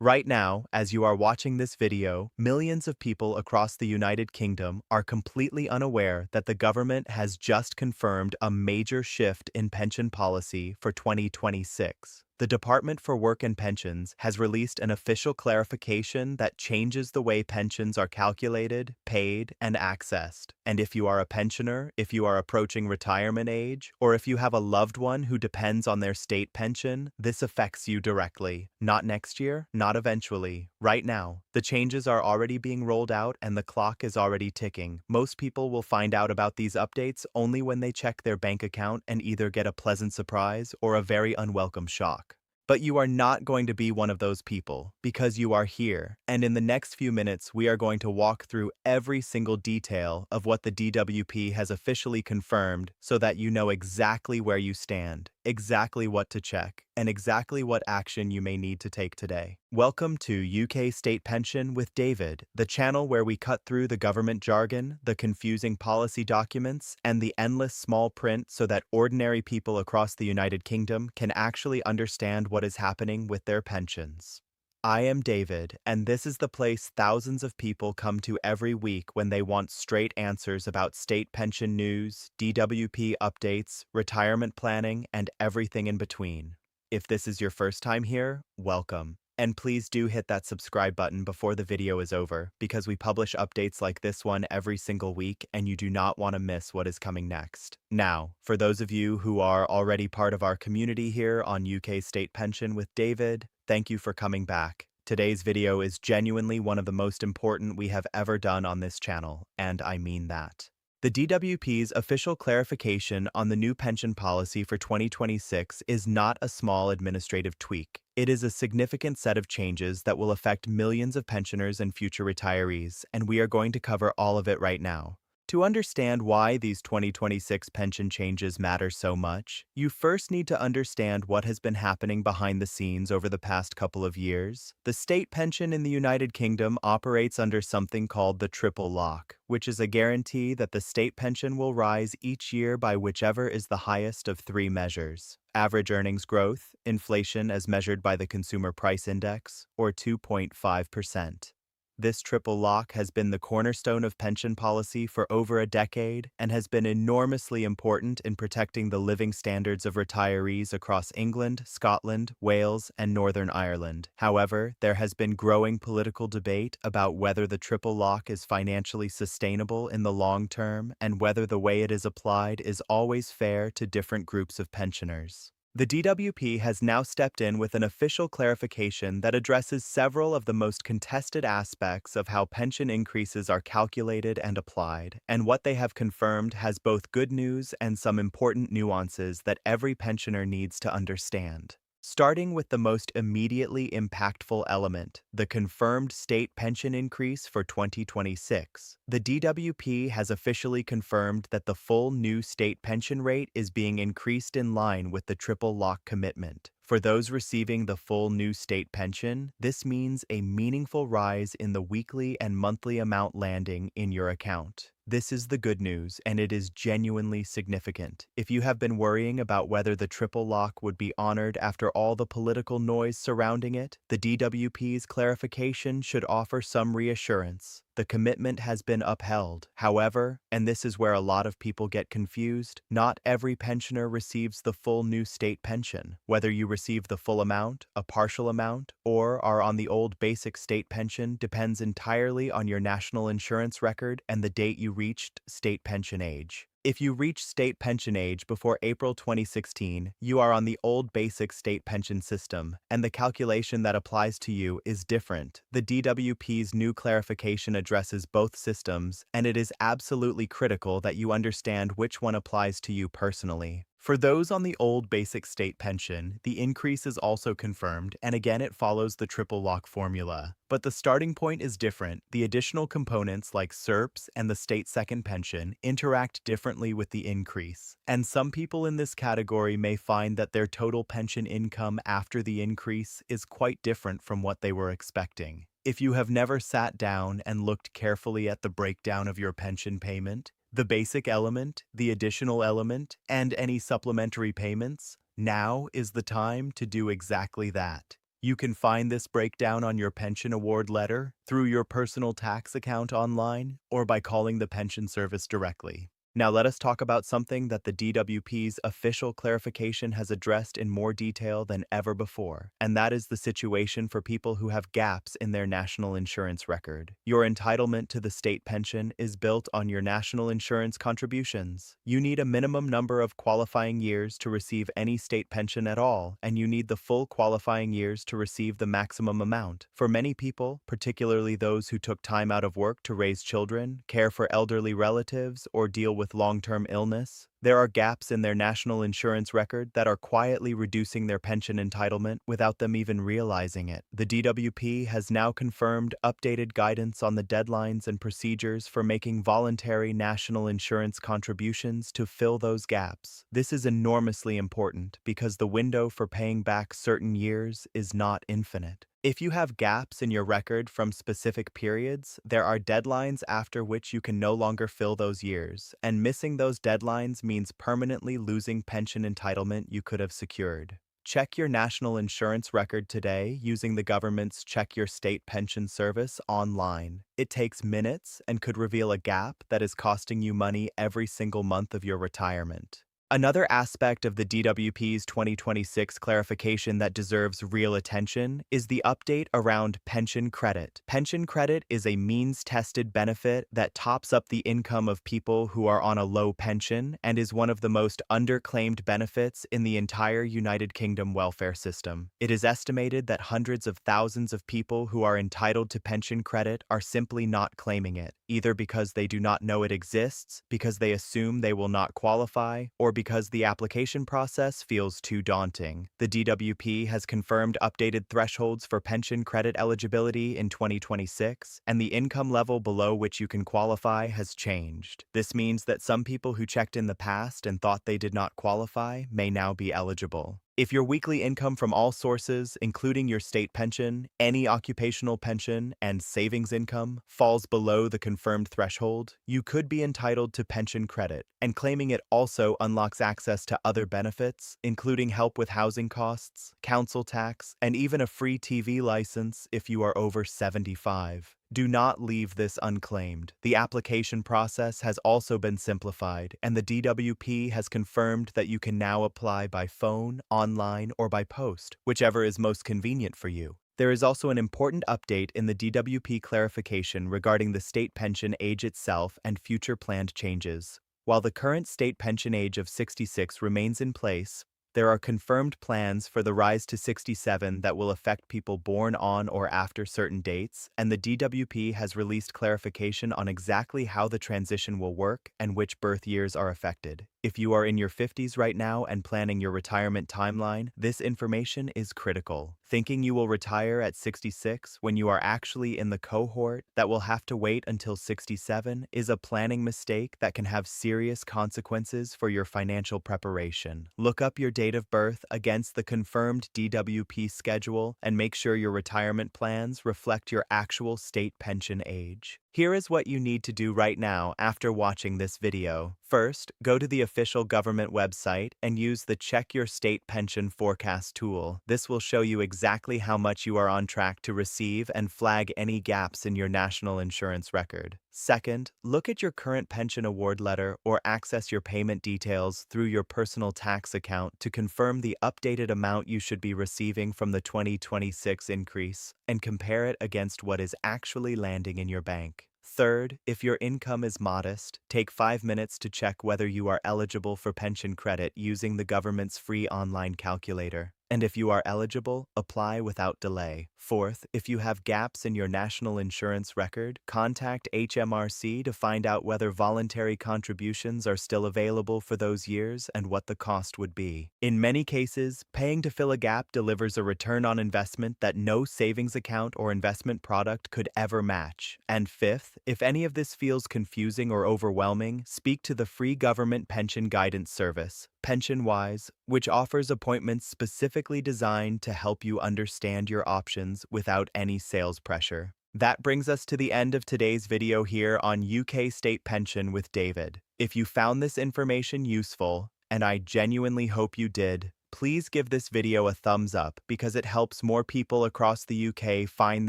Right now, as you are watching this video, millions of people across the United Kingdom are completely unaware that the government has just confirmed a major shift in pension policy for 2026. The Department for Work and Pensions has released an official clarification that changes the way pensions are calculated, paid, and accessed. And if you are a pensioner, if you are approaching retirement age, or if you have a loved one who depends on their state pension, this affects you directly. Not next year, not eventually, right now. The changes are already being rolled out and the clock is already ticking. Most people will find out about these updates only when they check their bank account and either get a pleasant surprise or a very unwelcome shock. But you are not going to be one of those people, because you are here, and in the next few minutes we are going to walk through every single detail of what the DWP has officially confirmed so that you know exactly where you stand, exactly what to check, and exactly what action you may need to take today. Welcome to UK State Pension with David, the channel where we cut through the government jargon, the confusing policy documents, and the endless small print so that ordinary people across the United Kingdom can actually understand what is happening with their pensions. I am David, and this is the place thousands of people come to every week when they want straight answers about state pension news, DWP updates, retirement planning, and everything in between. If this is your first time here, welcome. And please do hit that subscribe button before the video is over, because we publish updates like this one every single week and you do not want to miss what is coming next. Now, for those of you who are already part of our community here on UK State Pension with David, thank you for coming back. Today's video is genuinely one of the most important we have ever done on this channel, and I mean that. The DWP's official clarification on the new pension policy for 2026 is not a small administrative tweak. It is a significant set of changes that will affect millions of pensioners and future retirees, and we are going to cover all of it right now. To understand why these 2026 pension changes matter so much, you first need to understand what has been happening behind the scenes over the past couple of years. The state pension in the United Kingdom operates under something called the triple lock, which is a guarantee that the state pension will rise each year by whichever is the highest of three measures: average earnings growth, inflation as measured by the Consumer Price Index, or 2.5%. This triple lock has been the cornerstone of pension policy for over a decade and has been enormously important in protecting the living standards of retirees across England, Scotland, Wales, and Northern Ireland. However, there has been growing political debate about whether the triple lock is financially sustainable in the long term and whether the way it is applied is always fair to different groups of pensioners. The DWP has now stepped in with an official clarification that addresses several of the most contested aspects of how pension increases are calculated and applied, and what they have confirmed has both good news and some important nuances that every pensioner needs to understand. Starting with the most immediately impactful element, the confirmed state pension increase for 2026. The DWP has officially confirmed that the full new state pension rate is being increased in line with the triple lock commitment. For those receiving the full new state pension, this means a meaningful rise in the weekly and monthly amount landing in your account. This is the good news, and it is genuinely significant. If you have been worrying about whether the triple lock would be honored after all the political noise surrounding it, the DWP's clarification should offer some reassurance. The commitment has been upheld. However, and this is where a lot of people get confused, not every pensioner receives the full new state pension. Whether you receive the full amount, a partial amount, or are on the old basic state pension depends entirely on your national insurance record and the date you reached state pension age. If you reach state pension age before April 2016, you are on the old basic state pension system, and the calculation that applies to you is different. The DWP's new clarification addresses both systems, and it is absolutely critical that you understand which one applies to you personally. For those on the old basic state pension, the increase is also confirmed, and again it follows the triple lock formula. But the starting point is different. The additional components like SERPs and the state second pension interact differently with the increase. And some people in this category may find that their total pension income after the increase is quite different from what they were expecting. If you have never sat down and looked carefully at the breakdown of your pension payment, the basic element, the additional element, and any supplementary payments, now is the time to do exactly that. You can find this breakdown on your pension award letter, through your personal tax account online, or by calling the pension service directly. Now let us talk about something that the DWP's official clarification has addressed in more detail than ever before, and that is the situation for people who have gaps in their national insurance record. Your entitlement to the state pension is built on your national insurance contributions. You need a minimum number of qualifying years to receive any state pension at all, and you need the full qualifying years to receive the maximum amount. For many people, particularly those who took time out of work to raise children, care for elderly relatives, or deal with long-term illness, there are gaps in their national insurance record that are quietly reducing their pension entitlement without them even realizing it. The DWP has now confirmed updated guidance on the deadlines and procedures for making voluntary national insurance contributions to fill those gaps. This is enormously important because the window for paying back certain years is not infinite. If you have gaps in your record from specific periods, there are deadlines after which you can no longer fill those years, and missing those deadlines means permanently losing pension entitlement you could have secured. Check your national insurance record today using the government's Check Your State Pension service online. It takes minutes and could reveal a gap that is costing you money every single month of your retirement. Another aspect of the DWP's 2026 clarification that deserves real attention is the update around pension credit. Pension credit is a means-tested benefit that tops up the income of people who are on a low pension and is one of the most underclaimed benefits in the entire United Kingdom welfare system. It is estimated that hundreds of thousands of people who are entitled to pension credit are simply not claiming it, either because they do not know it exists, because they assume they will not qualify, or because the application process feels too daunting. The DWP has confirmed updated thresholds for pension credit eligibility in 2026, and the income level below which you can qualify has changed. This means that some people who checked in the past and thought they did not qualify may now be eligible. If your weekly income from all sources, including your state pension, any occupational pension, and savings income, falls below the confirmed threshold, you could be entitled to pension credit, and claiming it also unlocks access to other benefits, including help with housing costs, council tax, and even a free TV license if you are over 75. Do not leave this unclaimed. The application process has also been simplified, and the DWP has confirmed that you can now apply by phone, online, or by post, whichever is most convenient for you. There is also an important update in the DWP clarification regarding the state pension age itself and future planned changes. While the current state pension age of 66 remains in place, there are confirmed plans for the rise to 67 that will affect people born on or after certain dates, and the DWP has released clarification on exactly how the transition will work and which birth years are affected. If you are in your 50s right now and planning your retirement timeline, this information is critical. Thinking you will retire at 66 when you are actually in the cohort that will have to wait until 67 is a planning mistake that can have serious consequences for your financial preparation. Look up your date of birth against the confirmed DWP schedule and make sure your retirement plans reflect your actual state pension age. Here is what you need to do right now after watching this video. First, go to the official government website and use the Check Your State Pension Forecast tool. This will show you exactly how much you are on track to receive and flag any gaps in your national insurance record. Second, look at your current pension award letter or access your payment details through your personal tax account to confirm the updated amount you should be receiving from the 2026 increase and compare it against what is actually landing in your bank. Third, if your income is modest, take 5 minutes to check whether you are eligible for pension credit using the government's free online calculator. And if you are eligible, apply without delay. Fourth, if you have gaps in your national insurance record, contact HMRC to find out whether voluntary contributions are still available for those years and what the cost would be. In many cases, paying to fill a gap delivers a return on investment that no savings account or investment product could ever match. And fifth, if any of this feels confusing or overwhelming, speak to the free government pension guidance service, PensionWise, which offers appointments specifically designed to help you understand your options without any sales pressure. That brings us to the end of today's video here on UK State Pension with David. If you found this information useful, and I genuinely hope you did, Please give this video a thumbs up because it helps more people across the UK find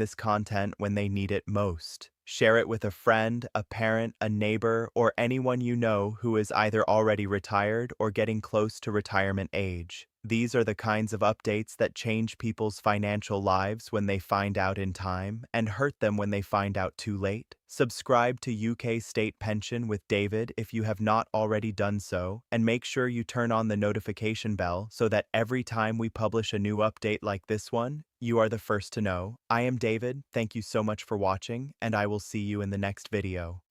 this content when they need it most. Share it with a friend, a parent, a neighbor, or anyone you know who is either already retired or getting close to retirement age. These are the kinds of updates that change people's financial lives when they find out in time and hurt them when they find out too late. Subscribe to UK State Pension with David if you have not already done so, and make sure you turn on the notification bell so that every time we publish a new update like this one, you are the first to know. I am David, thank you so much for watching, and I will see you in the next video.